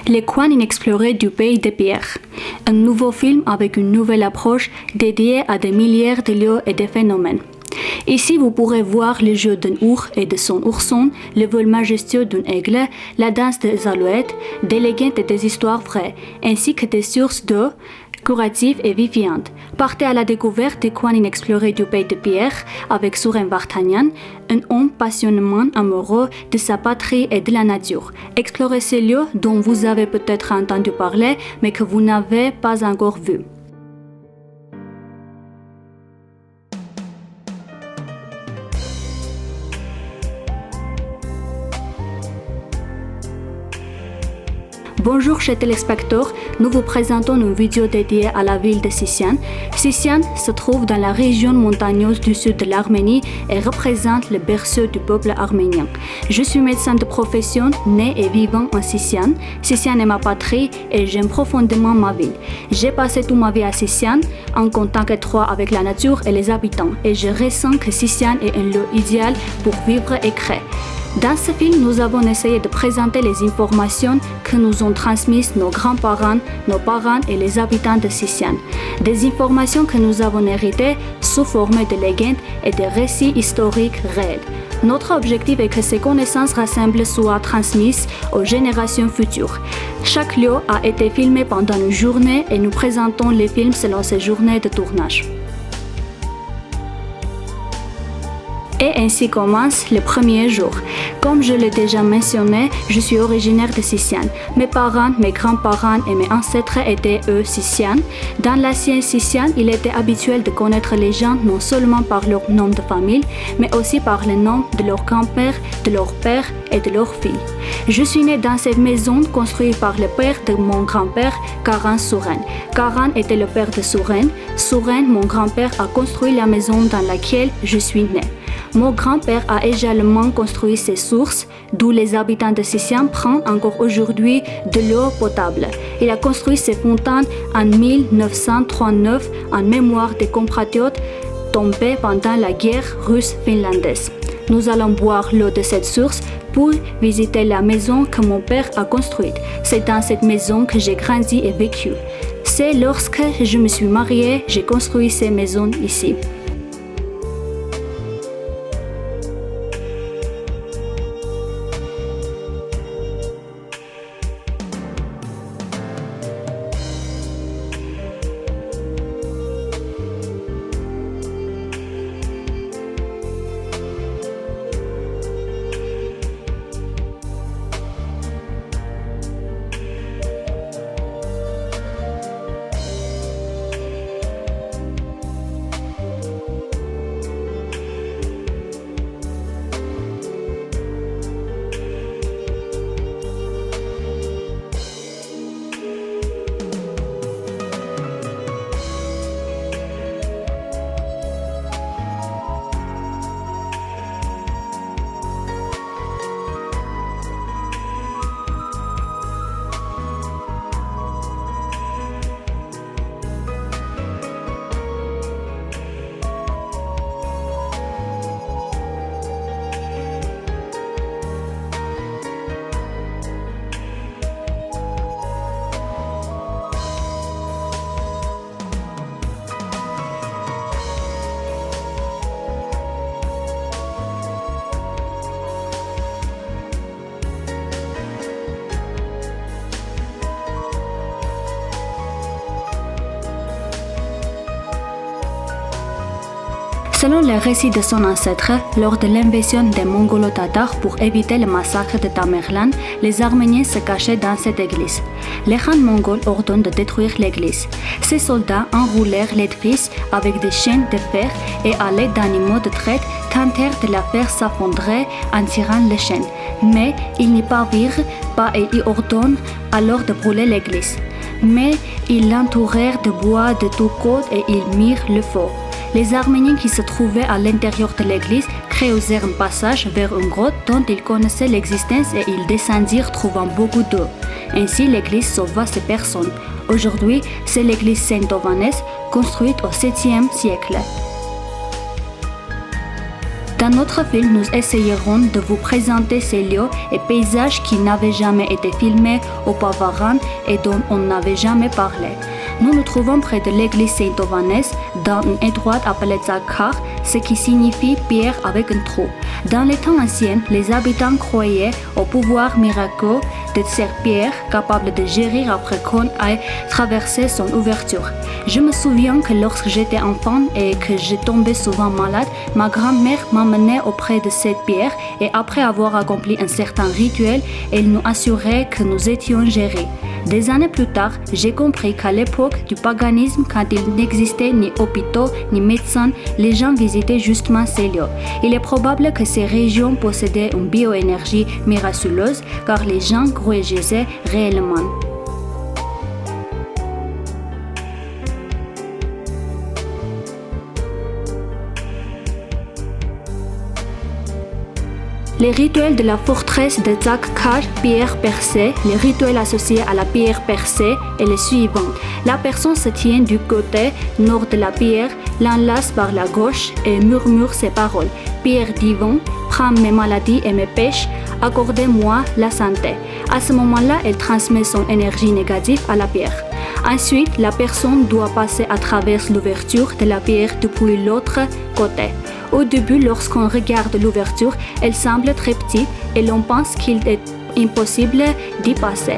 Les coins inexplorés du pays de Pierre. Un nouveau film avec une nouvelle approche dédiée à des milliers de lieux et de phénomènes. Ici, vous pourrez voir le jeu d'un ours et de son ourson, le vol majestueux d'un aigle, la danse des alouettes, des légendes et des histoires vraies, ainsi que des sources d'eau curatives et vivifiantes. Partez à la découverte des coins inexplorés du pays de Pierre avec Suren Vartanian, un homme passionnément amoureux de sa patrie et de la nature. Explorez ces lieux dont vous avez peut-être entendu parler, mais que vous n'avez pas encore vus. Bonjour chers téléspectateurs, nous vous présentons une vidéo dédiée à la ville de Sisian. Sisian se trouve dans la région montagneuse du sud de l'Arménie et représente le berceau du peuple arménien. Je suis médecin de profession, né et vivant en Sisian. Sisian est ma patrie et j'aime profondément ma ville. J'ai passé toute ma vie à Sisian en contact étroit avec la nature et les habitants et je ressens que Sisian est un lieu idéal pour vivre et créer. Dans ce film, nous avons essayé de présenter les informations que nous ont transmises nos grands-parents, nos parents et les habitants de Sisian. Des informations que nous avons héritées sous forme de légendes et de récits historiques réels. Notre objectif est que ces connaissances rassemblées soient transmises aux générations futures. Chaque lieu a été filmé pendant une journée et nous présentons les films selon ces journées de tournage. Et ainsi commence le premier jour. Comme je l'ai déjà mentionné, je suis originaire de Sisian. Mes parents, mes grands-parents et mes ancêtres étaient eux Sisian. Dans l'ancien Sisian, il était habituel de connaître les gens non seulement par leur nom de famille, mais aussi par le nom de leur grand-père, de leur père et de leur fille. Je suis né dans cette maison construite par le père de mon grand-père, Karan Suren. Karan était le père de Suren. Suren, mon grand-père, a construit la maison dans laquelle je suis né. Mon grand-père a également construit ces sources, d'où les habitants de Sisian prennent encore aujourd'hui de l'eau potable. Il a construit ces fontaines en 1939 en mémoire des compatriotes tombés pendant la guerre russe-finlandaise. Nous allons boire l'eau de cette source pour visiter la maison que mon père a construite. C'est dans cette maison que j'ai grandi et vécu. C'est lorsque je me suis mariée, j'ai construit ces maisons ici. Selon le récit de son ancêtre, lors de l'invasion des Mongolo-Tatars pour éviter le massacre de Tamerlan, les Arméniens se cachaient dans cette église. Les Khan mongols ordonnent de détruire l'église. Ces soldats enroulèrent l'édifice avec des chaînes de fer et à l'aide d'animaux de traite tentèrent de la faire s'effondrer en tirant les chaînes. Mais ils n'y parvinrent pas et y ordonnent alors de brûler l'église. Mais ils l'entourèrent de bois de tous côtés et ils mirent le feu. Les Arméniens qui se trouvaient à l'intérieur de l'église creusèrent un passage vers une grotte dont ils connaissaient l'existence et ils descendirent trouvant beaucoup d'eau. Ainsi, l'église sauva ces personnes. Aujourd'hui, c'est l'église Saint-Ovanès, construite au 7e siècle. Dans notre film, nous essayerons de vous présenter ces lieux et paysages qui n'avaient jamais été filmés auparavant et dont on n'avait jamais parlé. Nous nous trouvons près de l'église Saint-Ovanès, dans un endroit appelé Zakar, ce qui signifie pierre avec un trou. Dans les temps anciens, les habitants croyaient au pouvoir miraculeux de cette pierre capable de guérir après qu'on ait traversé son ouverture. Je me souviens que lorsque j'étais enfant et que je tombais souvent malade, ma grand-mère m'emmenait auprès de cette pierre et après avoir accompli un certain rituel, elle nous assurait que nous étions guéris. Des années plus tard, j'ai compris qu'à l'époque du paganisme, quand il n'existait ni hôpitaux ni médecins, les gens visitaient justement ces lieux. Il est probable que ces régions possédaient une bioénergie miraculeuse car les gens croyaient réellement. Les rituels de la forteresse de Zakar, pierre percée, les rituels associés à la pierre percée est le suivant. La personne se tient du côté nord de la pierre, l'enlace par la gauche et murmure ces paroles. Pierre divine, prends mes maladies et mes péchés, accordez-moi la santé. À ce moment-là, elle transmet son énergie négative à la pierre. Ensuite, la personne doit passer à travers l'ouverture de la pierre depuis l'autre côté. Au début, lorsqu'on regarde l'ouverture, elle semble très petite et l'on pense qu'il est impossible d'y passer.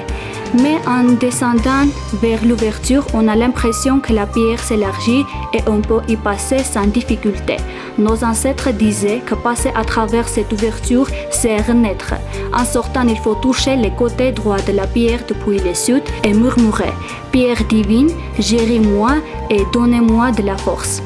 Mais en descendant vers l'ouverture, on a l'impression que la pierre s'élargit et on peut y passer sans difficulté. Nos ancêtres disaient que passer à travers cette ouverture, c'est renaître. En sortant, il faut toucher les côtés droits de la pierre depuis le sud et murmurer « Pierre divine, guéris-moi et donnez-moi de la force ».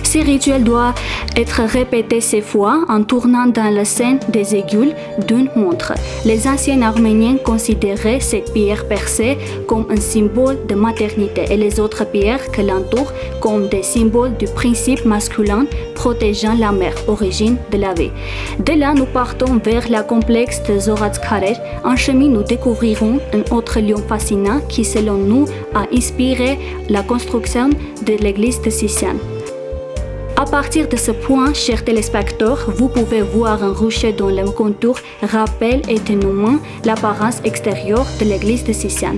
Ces rituels doivent être répétés 6 fois en tournant dans le sein des aiguilles d'une montre. Les anciens Arméniens considéraient cette pierre percée comme un symbole de maternité et les autres pierres qui l'entourent comme des symboles du principe masculin protégeant la mère, origine de la vie. De là, nous partons vers la complexe de Zoratskarer. En chemin, nous découvrirons un autre lieu fascinant qui, selon nous, a inspiré la construction de l'église de Sisian. À partir de ce point, chers téléspectateurs, vous pouvez voir un rocher dont le contour rappelle étonnamment l'apparence extérieure de l'église de Sisian.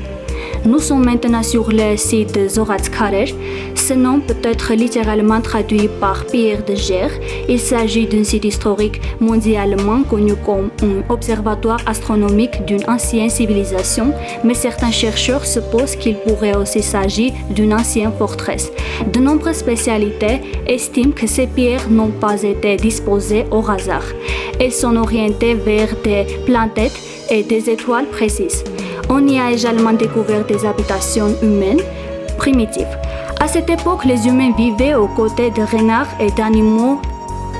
Nous sommes maintenant sur le site de Zoratskarer. Ce nom peut être littéralement traduit par pierre de Gers. Il s'agit d'un site historique mondialement connu comme un observatoire astronomique d'une ancienne civilisation, mais certains chercheurs supposent qu'il pourrait aussi s'agir d'une ancienne forteresse. De nombreuses spécialités estiment que ces pierres n'ont pas été disposées au hasard. Elles sont orientées vers des planètes et des étoiles précises. On y a également découvert des habitations humaines primitives. À cette époque, les humains vivaient aux côtés de renards et d'animaux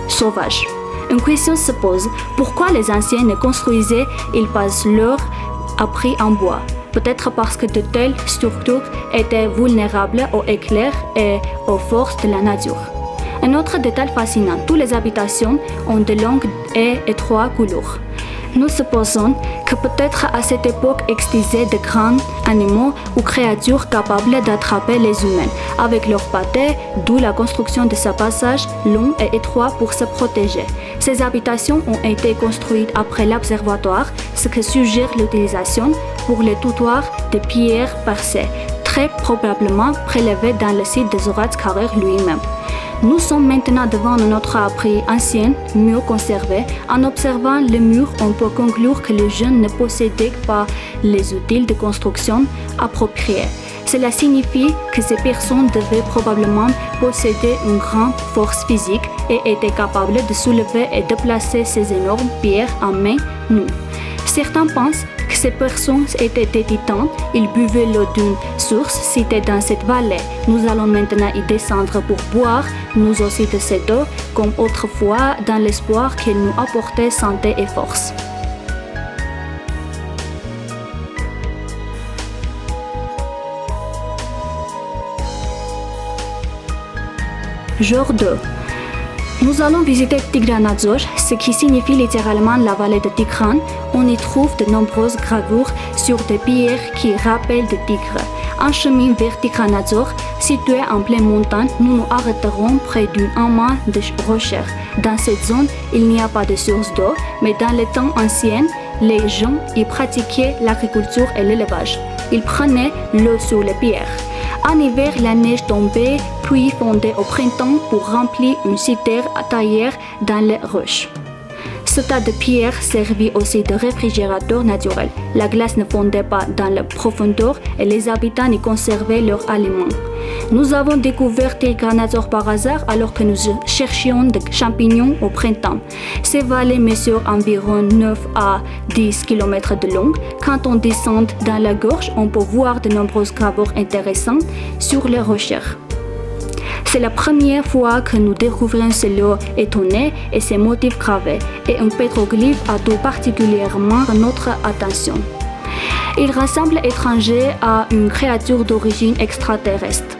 sauvages. Une question se pose, pourquoi les anciens ne construisaient-ils pas leur abri en bois? Peut-être parce que de telles structures étaient vulnérables aux éclairs et aux forces de la nature. Un autre détail fascinant, toutes les habitations ont de longues et étroites couloirs. Nous supposons que peut-être à cette époque existaient de grands animaux ou créatures capables d'attraper les humains avec leurs pattes, d'où la construction de ce passage long et étroit pour se protéger. Ces habitations ont été construites après l'observatoire, ce qui suggère l'utilisation pour les tutoirs de pierres percées, très probablement prélevées dans le site de Zoratskarer lui-même. Nous sommes maintenant devant notre abri ancien, mieux conservé. En observant le mur, on peut conclure que les jeunes ne possédaient pas les outils de construction appropriés. Cela signifie que ces personnes devaient probablement posséder une grande force physique et étaient capables de soulever et déplacer ces énormes pierres en main nue. Certains pensent que ces personnes étaient des titans. Ils buvaient l'eau d'une source située dans cette vallée. Nous allons maintenant y descendre pour boire, nous aussi de cette eau, comme autrefois, dans l'espoir qu'elle nous apportait santé et force. Jour 2. Nous allons visiter Tigranadzor, ce qui signifie littéralement la vallée de Tigran. On y trouve de nombreuses gravures sur des pierres qui rappellent des tigres. En chemin vers Tikranadzor, situé en pleine montagne, nous nous arrêterons près d'une amas de rochers. Dans cette zone, il n'y a pas de source d'eau, mais dans les temps anciens, les gens y pratiquaient l'agriculture et l'élevage. Ils prenaient l'eau sur les pierres. En hiver, la neige tombait, puis fondait au printemps pour remplir une citerne taillée dans les roches. Ce tas de pierres servit aussi de réfrigérateur naturel. La glace ne fondait pas dans la profondeur et les habitants y conservaient leurs aliments. Nous avons découvert Tikranadzor par hasard alors que nous cherchions des champignons au printemps. Ces vallées mesurent environ 9 à 10 km de long. Quand on descend dans la gorge, on peut voir de nombreuses gravures intéressantes sur les rochers. C'est la première fois que nous découvrons ce lieu étonné et ses motifs gravés, et un pétroglyphe a tout particulièrement notre attention. Il ressemble étranger à une créature d'origine extraterrestre.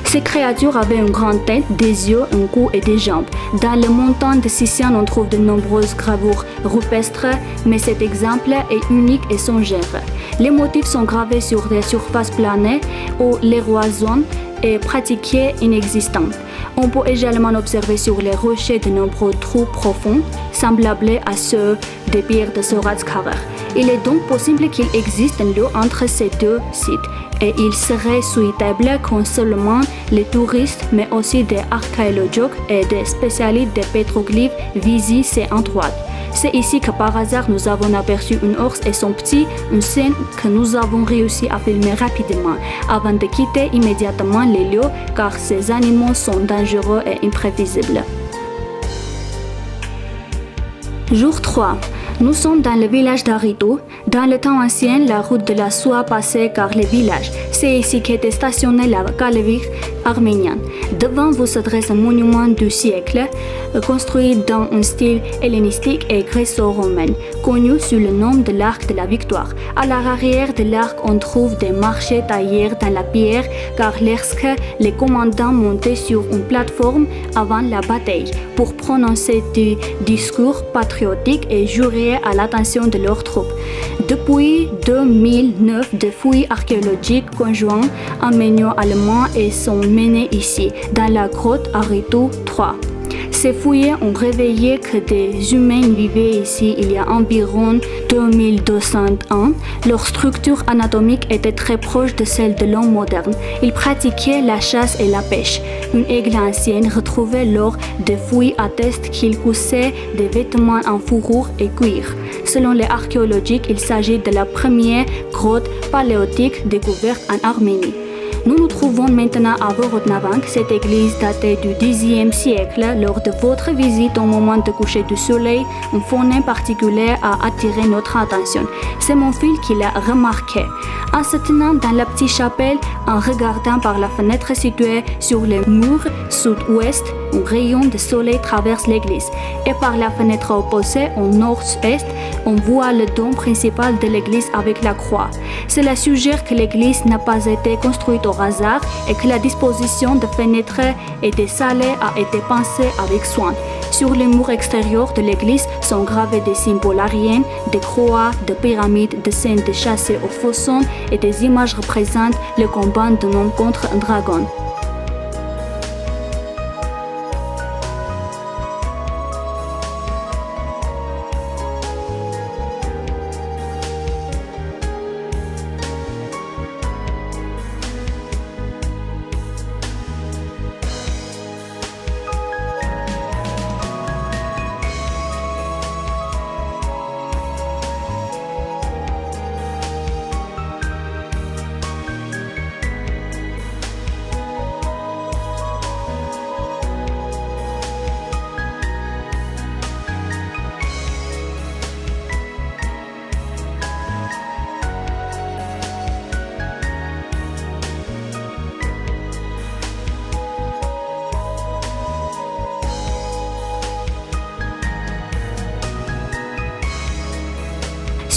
Ces créatures avaient une grande tête, des yeux, un cou et des jambes. Dans les montagnes de Sicile, on trouve de nombreuses gravures rupestres, mais cet exemple est unique et sans genre. Les motifs sont gravés sur des surfaces planées où l'érosion est pratiquée inexistante. On peut également observer sur les rochers de nombreux trous profonds, semblables à ceux des pierres de Soratskarer. Il est donc possible qu'il existe un lien entre ces deux sites, et il serait souhaitable que seulement les touristes, mais aussi des archéologues et des spécialistes des pétroglyphes visitent ces endroits. C'est ici que par hasard nous avons aperçu une ours et son petit, une scène que nous avons réussi à filmer rapidement avant de quitter immédiatement les lieux car ces animaux sont dangereux et imprévisibles. Jour 3. Nous sommes dans le village d'Arito. Dans le temps ancien, la route de la soie passait par les villages. C'est ici qu'était stationnée la calvaire arménienne. Devant vous se dresse un monument du siècle, construit dans un style hellénistique et gréco-romain, connu sous le nom de l'Arc de la Victoire. À l'arrière de l'arc, on trouve des marchés taillés dans la pierre, car lorsque les commandants montaient sur une plateforme avant la bataille pour prononcer des discours patriotiques et jurer à l'attention de leurs troupes. Depuis 2009, des fouilles archéologiques conjointes arménio-allemands sont menées ici, dans la grotte Arito 3. Ces fouilles ont révélé que des humains vivaient ici il y a environ 2200 ans. Leur structure anatomique était très proche de celle de l'homme moderne. Ils pratiquaient la chasse et la pêche. Une aigle ancienne retrouvée lors des fouilles atteste qu'ils coussaient des vêtements en fourrure et cuir. Selon les archéologues, il s'agit de la première grotte paléolithique découverte en Arménie. Nous nous trouvons maintenant à Vorodnavank. Cette église datait du Xe siècle. Lors de votre visite au moment de coucher du soleil, un phonème particulier a attiré notre attention. C'est mon fils qui l'a remarqué. En se tenant dans la petite chapelle, en regardant par la fenêtre située sur le mur sud-ouest, un rayon de soleil traverse l'église. Et par la fenêtre opposée, au nord-est, on voit le dôme principal de l'église avec la croix. Cela suggère que l'église n'a pas été construite au hasard et que la disposition de fenêtres et des salles a été pensée avec soin. Sur les murs extérieurs de l'église sont gravés des symboles ariens, des croix, des pyramides, des scènes de chasse au faucon et des images représentent le combat d'un homme contre un dragon.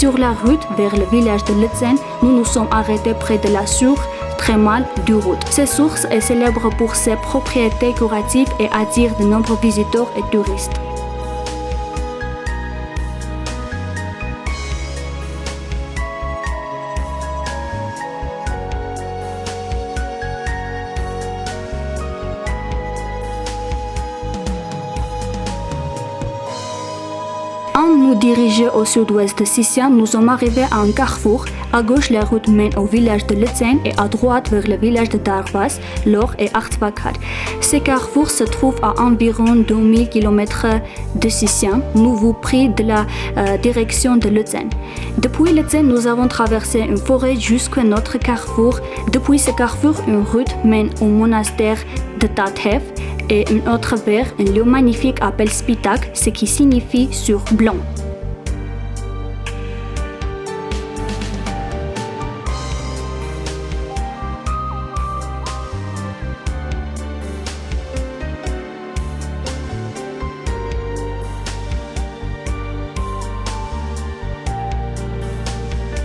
Sur la route vers le village de Lutsen, nous nous sommes arrêtés près de la source très mal du route. Cette source est célèbre pour ses propriétés curatives et attire de nombreux visiteurs et touristes. En nous dirigeant au sud-ouest de Sisian, nous sommes arrivés à un carrefour. À gauche, la route mène au village de Lutsen et à droite vers le village de Darbas, Lor et Artvakar. Ces carrefours se trouvent à environ 2000 km de Sisian. Nous vous pris de la direction de Lutsen. Depuis Lutsen, nous avons traversé une forêt jusqu'à notre carrefour. Depuis ce carrefour, une route mène au monastère de Tathev et une autre vers un lieu magnifique appelé Spitak, ce qui signifie sur blanc.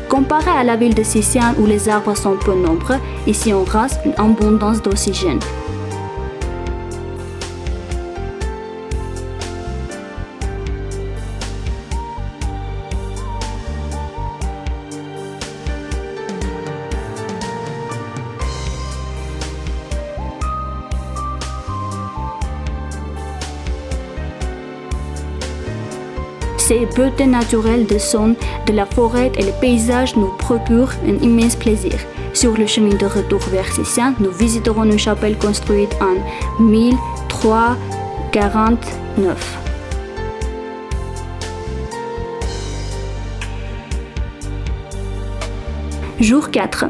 Comparé à la ville de Sisian où les arbres sont peu nombreux, ici on rase une abondance d'oxygène. Ces beautés naturelles des sons de la forêt et les paysages nous procurent un immense plaisir. Sur le chemin de retour vers Sisian, nous visiterons une chapelle construite en 1349. Jour 4.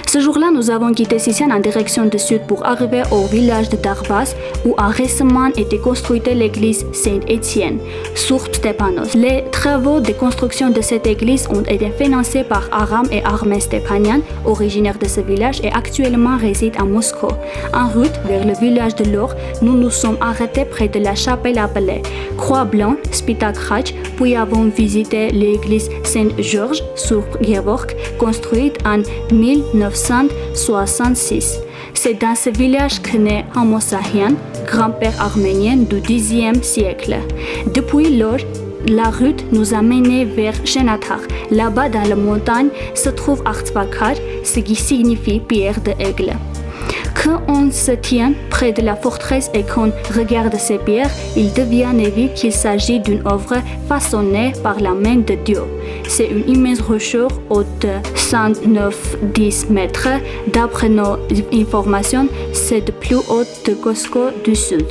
Ce jour-là, nous avons quitté Sisian en direction du sud pour arriver au village de Darbas où a récemment été construite l'église Saint-Étienne sur Stepanos. Les travaux de construction de cette église ont été financés par Aram et Armen Stepanian, originaires de ce village et actuellement résident à Moscou. En route vers le village de Lor, nous nous sommes arrêtés près de la chapelle appelée Croix Blanche, Spitak Khach, puis avons visité l'église Saint-Georges sur Gevorg, construite en 1966. C'est dans ce village que naît Amos Sahian, grand-père arménien du Xe siècle. Depuis lors, la route nous a menés vers Shenatar. Là-bas, dans la montagne, se trouve Artvakar, ce qui signifie pierre de aigle. Quand on se tient près de la forteresse et qu'on regarde ces pierres, il devient évident qu'il s'agit d'une œuvre façonnée par la main de Dieu. C'est une immense rocher haute de 109-10 mètres. D'après nos informations, c'est le plus haut de Cusco du Sud.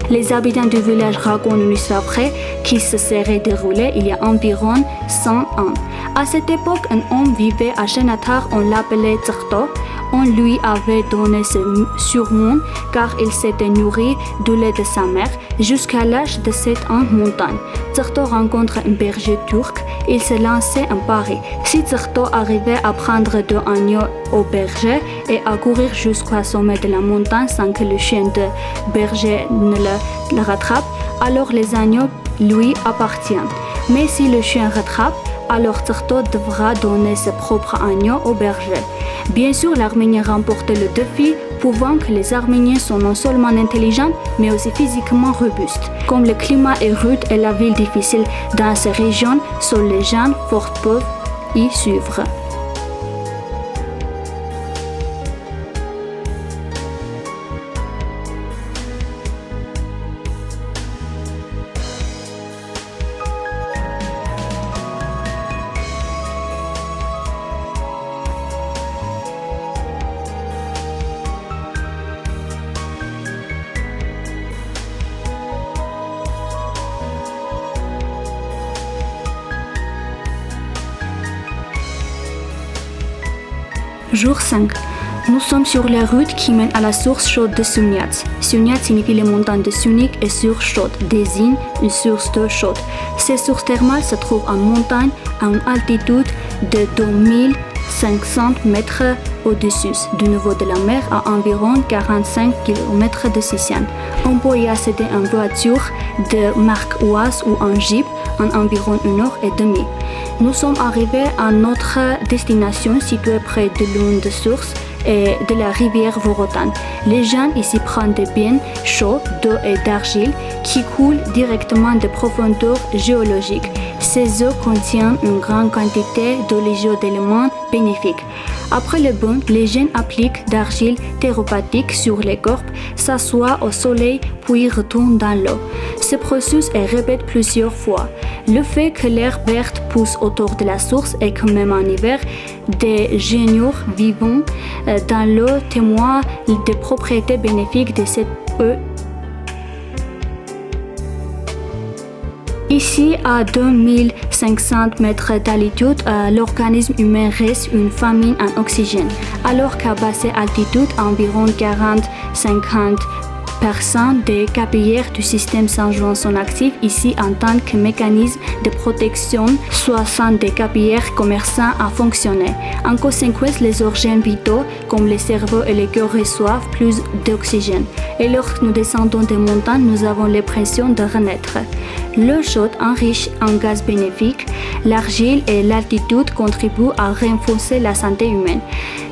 Les habitants du village racontent une histoire vraie qui se serait déroulée il y a environ 100 ans. À cette époque, un homme vivait à Shenatar, on l'appelait Tsirto. On lui avait donné ce surnom car il s'était nourri du lait de sa mère jusqu'à l'âge de 7 ans en montagne. Tsirto rencontre un berger turc, il se lançait un pari. Si Tsirto arrivait à prendre 2 agneaux au berger et à courir jusqu'au sommet de la montagne sans que le chien de berger ne le rattrape, alors les agneaux lui appartiennent. Mais si le chien rattrape, alors Tsirto devra donner ses propres agneaux au berger. Bien sûr, l'Arménien remporte le défi, prouvant que les Arméniens sont non seulement intelligents, mais aussi physiquement robustes. Comme le climat est rude et la ville difficile dans ces régions, seuls les gens forts peuvent y suivre. Jour 5. Nous sommes sur la route qui mène à la source chaude de Sunyats. Sunyats signifie les montagnes de Sunik et source chaude désigne une source d'eau chaude. Ces sources thermales se trouvent en montagne à une altitude de 2500 mètres au-dessus du niveau de la mer à environ 45 km de Sisian. On peut y accéder en voiture de marque Oise ou en jeep en environ 1h30. Nous sommes arrivés à notre destination située près de l'une des sources et de la rivière Vorotan. Les gens ici prennent des bains chauds d'eau et d'argile qui coulent directement de profondeurs géologiques. Ces eaux contiennent une grande quantité d'oligo-éléments bénéfique. Après le bain, les jeunes appliquent d'argile thérapeutique sur les corps, s'assoient au soleil puis retournent dans l'eau. Ce processus est répété plusieurs fois. Le fait que l'herbe verte pousse autour de la source et que même en hiver, des genièvres vivant dans l'eau témoignent des propriétés bénéfiques de cette eau. Ici, à 2500 mètres d'altitude, l'organisme humain reste une famine en oxygène, alors qu'à basse altitude, environ 40-50% des capillaires du système sanguin sont actifs ici en tant que mécanisme de protection, 60 des capillaires commencent à fonctionner. En conséquence, les organes vitaux, comme le cerveau et le cœur, reçoivent plus d'oxygène. Et lorsque nous descendons des montagnes, nous avons l'impression de renaître. L'eau chaude enrichie en gaz bénéfiques, l'argile et l'altitude contribuent à renforcer la santé humaine.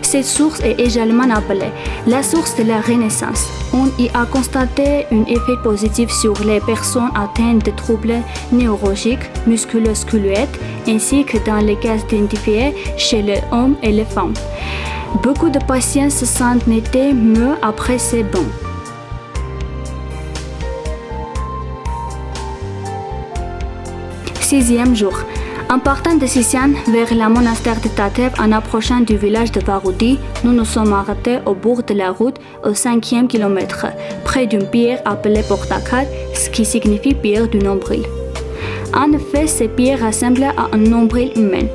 Cette source est également appelée la source de la renaissance. On y a constaté un effet positif sur les personnes atteintes de troubles neurologiques, musculo-squelettiques, ainsi que dans les cas identifiés chez les hommes et les femmes. Beaucoup de patients se sentent nettement mieux après ces bains. 6e jour. En partant de Sisian vers le monastère de Tatev en approchant du village de Varoudi, nous nous sommes arrêtés au bord de la route au 5e kilomètre, près d'une pierre appelée Portakal, ce qui signifie pierre du nombril. En effet, ces pierres ressemblent à un nombril humain.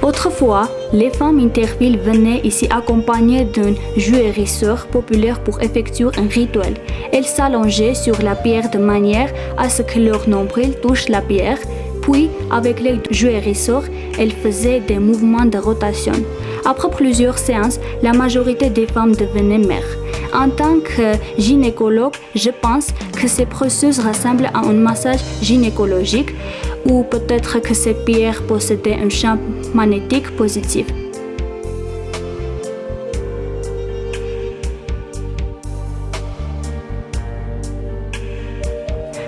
Autrefois, les femmes intervilles venaient ici accompagnées d'un guérisseur populaire pour effectuer un rituel. Elles s'allongeaient sur la pierre de manière à ce que leur nombril touche la pierre. Puis, avec les guérisseurs, elles faisaient des mouvements de rotation. Après plusieurs séances, la majorité des femmes devenaient mères. En tant que gynécologue, je pense que ce processus ressemble à un massage gynécologique ou peut-être que ces pierres possédaient un champ magnétique positif.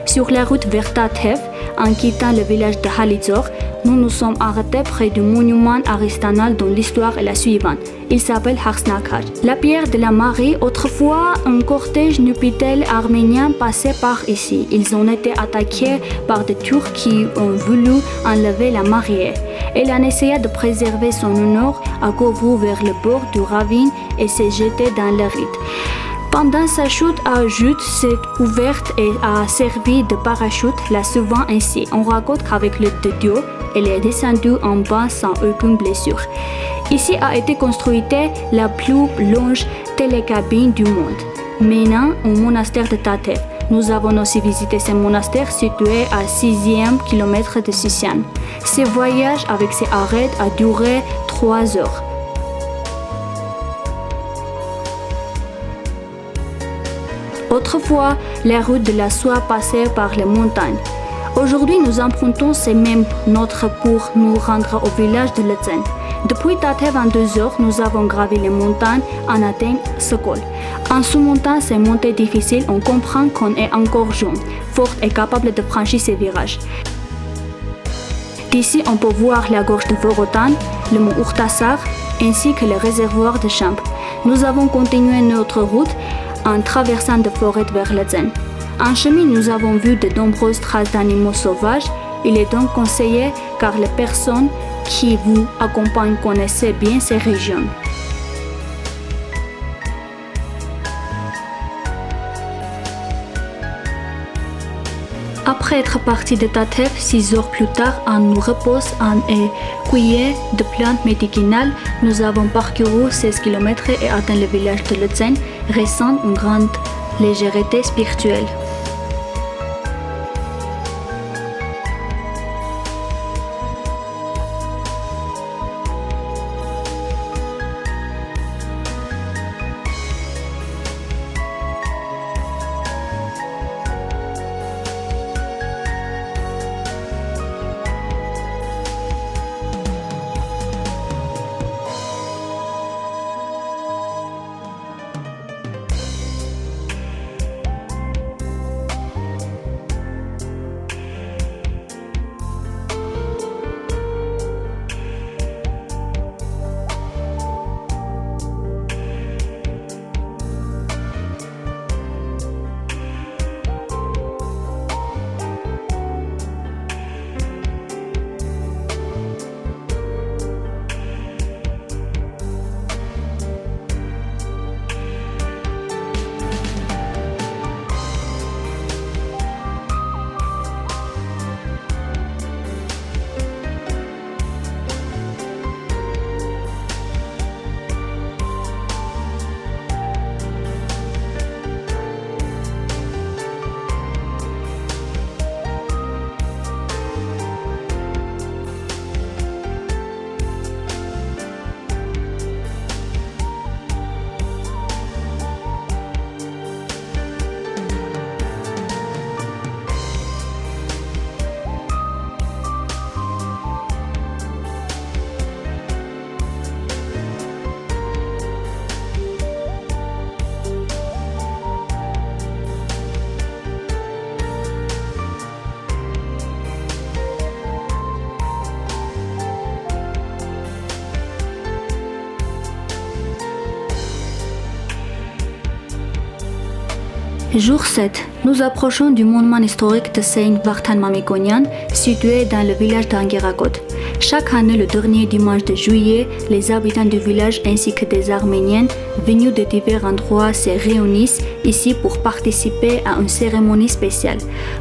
Sur la route vers Tatev, en quittant le village de Halizor, nous nous sommes arrêtés près du monument aristanal dont l'histoire est la suivante. Il s'appelle Harsnakar. La pierre de la Marie, autrefois un cortège nupitel arménien passait par ici. Ils ont été attaqués par des Turcs qui ont voulu enlever la mariée. Elle en essaya de préserver son honneur, a couru vers le bord du ravine et s'est jetée dans le rite. Pendant sa chute à Jute s'est ouverte et a servi de parachute, la sauvant ainsi. On raconte qu'avec l'aide de Dieu, elle est descendue en bas sans aucune blessure. Ici a été construite la plus longue télécabine du monde, menant au monastère de Tatev. Nous avons aussi visité ce monastère situé à 6e kilomètre de Sisian. Ce voyage avec ses arrêts a duré 3 heures. Autrefois, les routes de la soie passaient par les montagnes. Aujourd'hui, nous empruntons ces mêmes notes pour nous rendre au village de Lezen. Depuis Tatev en 2 heures, nous avons gravi les montagnes en atteignant ce col. En surmontant ces montées difficiles, on comprend qu'on est encore jeune, fort et capable de franchir ces virages. D'ici, on peut voir la gorge de Vorotan, le mont Urtasar, ainsi que le réservoir de Champ. Nous avons continué notre route en traversant des forêts vers Lezen. En chemin, nous avons vu de nombreuses traces d'animaux sauvages. Il est donc conseillé car les personnes qui vous accompagnent connaissent bien ces régions. Après être parti de Tatev, 6 heures plus tard, on nous repose en cueillir de plantes médicinales. Nous avons parcouru 16 km et atteint le village de Lezen, ressentant une grande légèreté spirituelle. Jour 7. Nous approchons du monument historique de Saint Vartan Mamikonian, situé dans le village d'Angerakot. Chaque année, le dernier dimanche de juillet, les habitants du village ainsi que des Arméniens venus de divers endroits se réunissent ici pour participer à une cérémonie spéciale.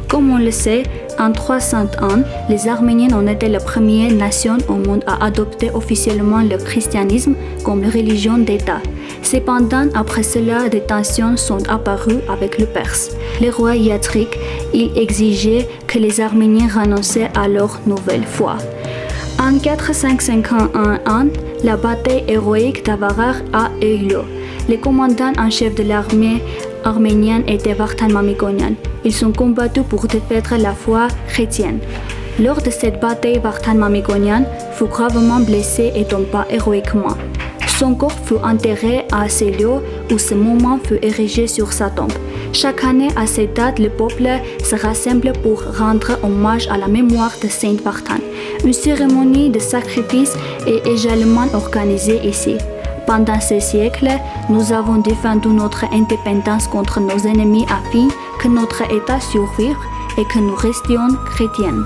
Comme on le sait, en 301, les Arméniens ont été la première nation au monde à adopter officiellement le christianisme comme religion d'État. Cependant, après cela, des tensions sont apparues avec le Perse. Le roi Yatrik, il exigeait que les Arméniens renoncent à leur nouvelle foi. En 451, la bataille héroïque d'Avarar a eu lieu. Le commandant en chef de l'armée arménienne était Vartan Mamikonian. Ils sont combattus pour défendre la foi chrétienne. Lors de cette bataille, Vartan Mamikonian fut gravement blessé et tomba héroïquement. Son corps fut enterré à ce lieu où ce monument fut érigé sur sa tombe. Chaque année, à cette date, le peuple se rassemble pour rendre hommage à la mémoire de Saint Vartan. Une cérémonie de sacrifice est également organisée ici. Pendant ces siècles, nous avons défendu notre indépendance contre nos ennemis afin que notre État survive et que nous restions chrétiens.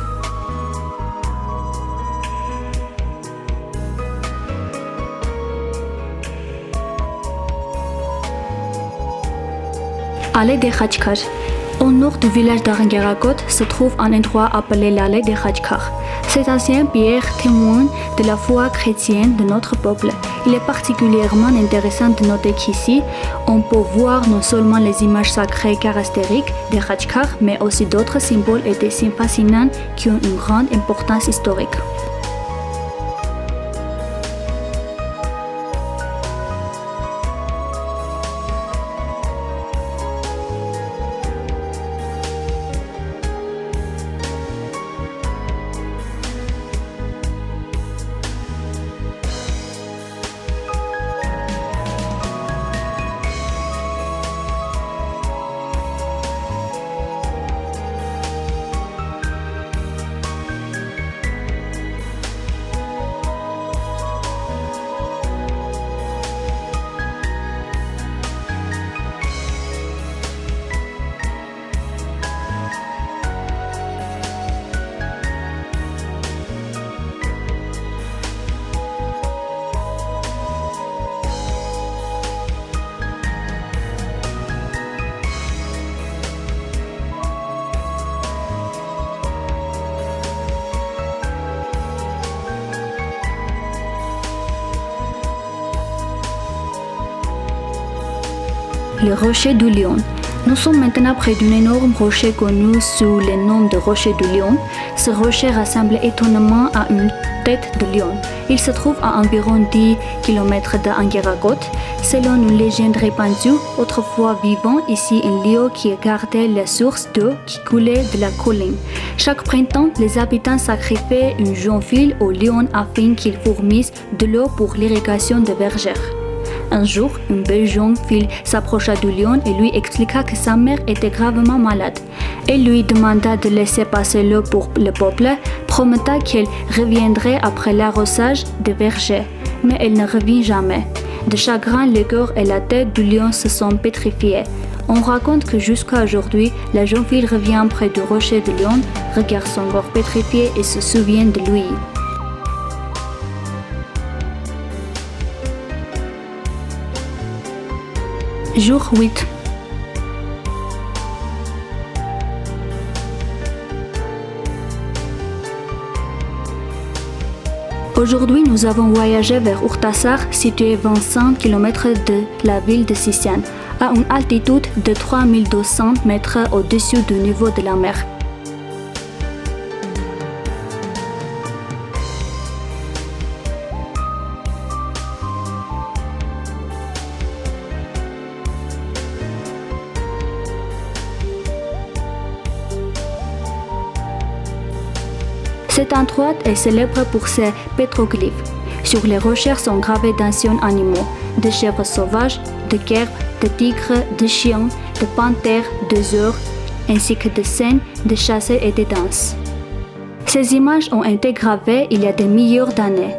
Allée des Khachkar. Au nord du village d'Angerakot se trouve un endroit appelé l'allée des Khachkar. Cette ancienne pierre témoigne de la foi chrétienne de notre peuple. Il est particulièrement intéressant de noter qu'ici, on peut voir non seulement les images sacrées caractéristiques des Khachkar, mais aussi d'autres symboles et des signes fascinants qui ont une grande importance historique. Le rocher du lion. Nous sommes maintenant près d'un énorme rocher connu sous le nom de rocher du lion. Ce rocher ressemble étonnamment à une tête de lion. Il se trouve à environ 10 km de Angerakot. Selon une légende répandue, autrefois vivant ici un lion qui gardait la source d'eau qui coulait de la colline. Chaque printemps, les habitants sacrifiaient une jeune fille au lion afin qu'il fournisse de l'eau pour l'irrigation des vergers. Un jour, une belle jeune fille s'approcha du lion et lui expliqua que sa mère était gravement malade. Elle lui demanda de laisser passer l'eau pour le peuple, promettant qu'elle reviendrait après l'arrosage des vergers. Mais elle ne revint jamais. De chagrin, le cœur et la tête du lion se sont pétrifiés. On raconte que jusqu'à aujourd'hui, la jeune fille revient près du rocher du lion, regarde son corps pétrifié et se souvient de lui. Jour 8. Aujourd'hui, nous avons voyagé vers Urtassar, situé 25 km de la ville de Sisian, à une altitude de 3200 mètres au-dessus du niveau de la mer. Cet endroit est célèbre pour ses pétroglyphes. Sur les rochers sont gravés d'anciens animaux, de chèvres sauvages, de gerbes, de tigres, de chiens, de panthères, de ours, ainsi que de scènes de chasseurs et de danses. Ces images ont été gravées il y a des milliers d'années.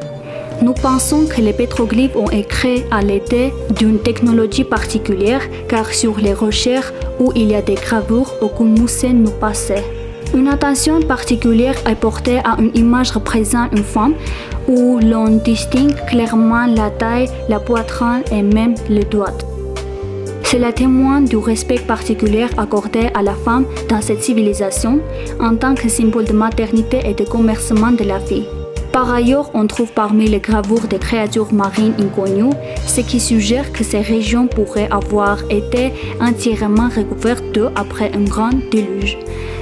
Nous pensons que les pétroglyphes ont été créés à l'aide d'une technologie particulière car sur les rochers où il y a des gravures, aucune mousse nous passait. Une attention particulière est portée à une image représentant une femme où l'on distingue clairement la taille, la poitrine et même le doigt. Cela témoigne du respect particulier accordé à la femme dans cette civilisation en tant que symbole de maternité et de commercement de la fille. Par ailleurs, on trouve parmi les gravures des créatures marines inconnues, ce qui suggère que ces régions pourraient avoir été entièrement recouvertes d'eau après un grand déluge.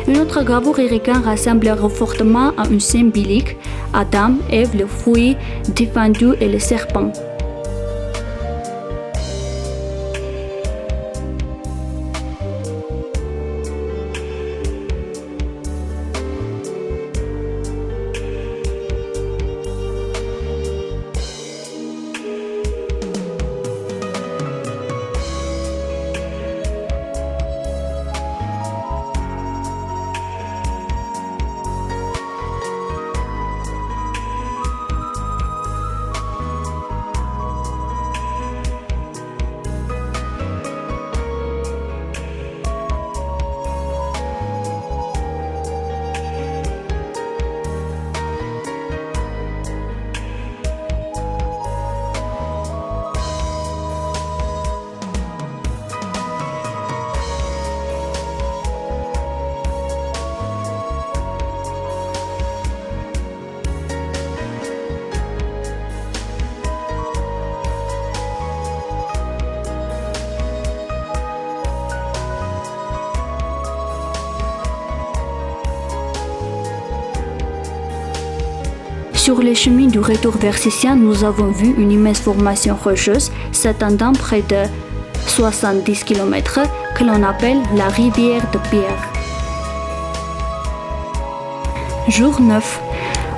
Une autre gravure éricaine ressemble fortement à une scène biblique, Adam, Ève, le fruit défendu et le serpent. Sur les chemins du retour vers Sicile, nous avons vu une immense formation rocheuse s'étendant près de 70 km que l'on appelle la rivière de Pierre. Jour 9.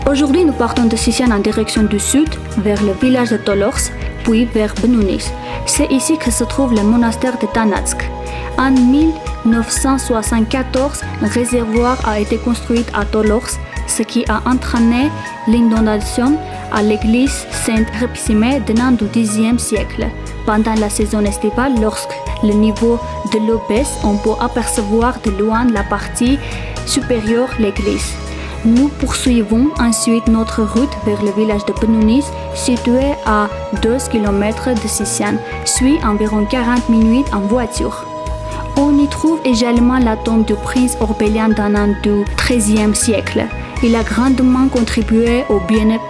Aujourd'hui, nous partons de Sicile en direction du sud, vers le village de Tolors, puis vers Benounis. C'est ici que se trouve le monastère de Tanatsk. En 1974, un réservoir a été construit à Tolors, ce qui a entraîné l'inondation à l'église Sainte-Repsimée datant du Xe siècle. Pendant la saison estivale, lorsque le niveau de l'eau baisse, on peut apercevoir de loin la partie supérieure de l'église. Nous poursuivons ensuite notre route vers le village de Benounis, situé à 12 km de Sicile, soit environ 40 minutes en voiture. On y trouve également la tombe du prince Orbélien datant du XIIIe siècle. Il a grandement contribué au bien-être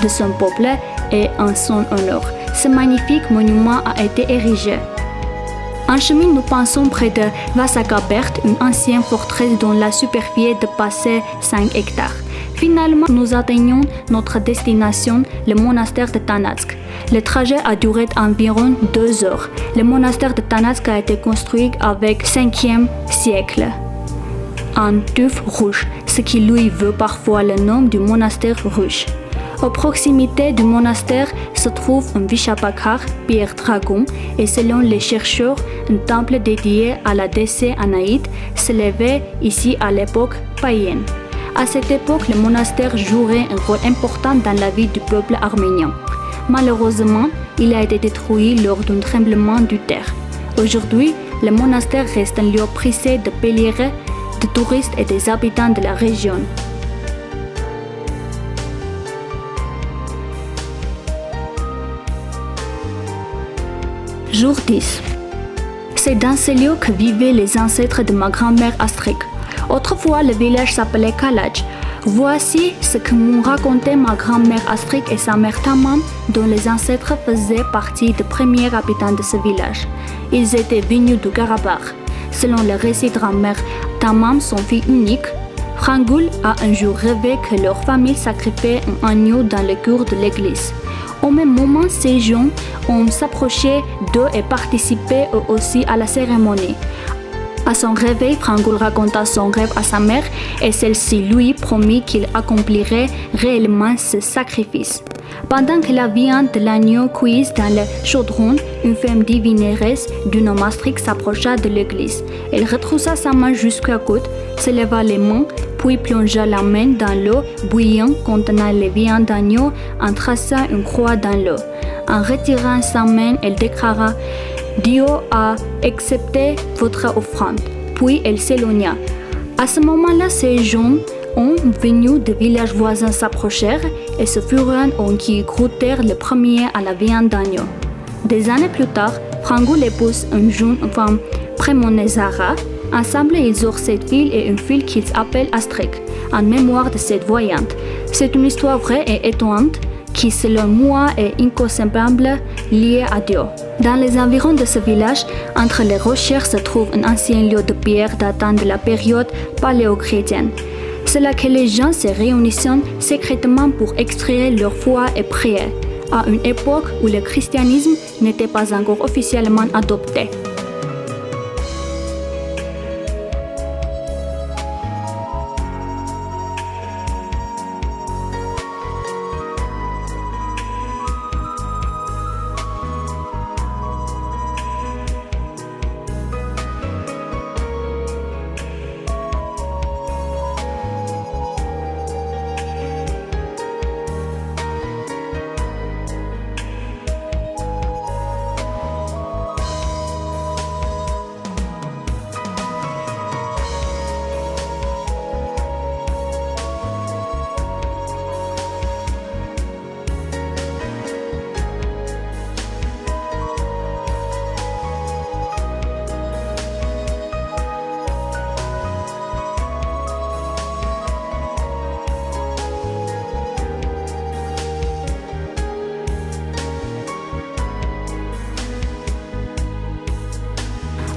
de son peuple et en son honneur. Ce magnifique monument a été érigé. En chemin, nous passons près de Vassakabert, une ancienne forteresse dont la superficie dépassait 5 hectares. Finalement, nous atteignons notre destination, le monastère de Tanatsk. Le trajet a duré environ 2 heures. Le monastère de Tanatsk a été construit avec 5e siècle en tuf rouge, ce qui lui veut parfois le nom du monastère rouge. À proximité du monastère se trouve un Vishapakar, pierre dragon, et selon les chercheurs, un temple dédié à la déesse Anaïde s'élevait ici à l'époque païenne. À cette époque, le monastère jouait un rôle important dans la vie du peuple arménien. Malheureusement, il a été détruit lors d'un tremblement de terre. Aujourd'hui, le monastère reste un lieu prisé de pèlerins, de touristes et des habitants de la région. Jour 10. C'est dans ce lieu que vivaient les ancêtres de ma grand-mère Astrid. Autrefois, le village s'appelait Kalach. Voici ce que m'ont raconté ma grand-mère Astrid et sa mère Tamam, dont les ancêtres faisaient partie des premiers habitants de ce village. Ils étaient venus du Karabakh. Selon le récit de grand-mère Tamam, son fils unique, Frangul a un jour rêvé que leur famille sacrifiait un agneau dans le cours de l'église. Au même moment, ces gens ont s'approché d'eux et participé eux aussi à la cérémonie. À son réveil, Frangul raconta son rêve à sa mère et celle-ci lui promit qu'il accomplirait réellement ce sacrifice. Pendant que la viande de l'agneau cuise dans le chaudron, une femme divineresse du nom Astrid s'approcha de l'église. Elle retroussa sa main jusqu'à côte, se leva les mains, puis plongea la main dans l'eau bouillante contenant les viandes d'agneau en traçant une croix dans l'eau. En retirant sa main, elle déclara « Dieu a accepté votre offrande ». Puis elle s'éloigna. À ce moment-là, ces gens venus des villages voisins s'approchèrent et ce furent eux qui goûtèrent le premier à la viande d'agneau. Des années plus tard, Frangoul épouse une jeune femme prénommée Zara. Ensemble, ils eurent cette fille et une fille qu'ils appellent Astrid, en mémoire de cette voyante. C'est une histoire vraie et étonnante qui, selon moi, est incontestable liée à Dieu. Dans les environs de ce village, entre les rochers se trouve un ancien lieu de pierre datant de la période paléochrétienne. C'est là que les gens se réunissent secrètement pour extraire leur foi et prier, à une époque où le christianisme n'était pas encore officiellement adopté.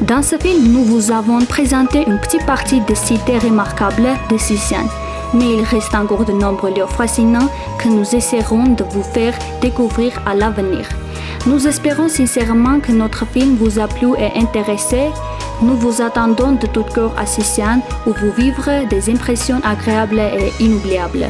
Dans ce film, nous vous avons présenté une petite partie des cités remarquables de Sicile, mais il reste encore de nombreux lieux fascinants que nous essaierons de vous faire découvrir à l'avenir. Nous espérons sincèrement que notre film vous a plu et intéressé. Nous vous attendons de tout cœur à Sicile où vous vivrez des impressions agréables et inoubliables.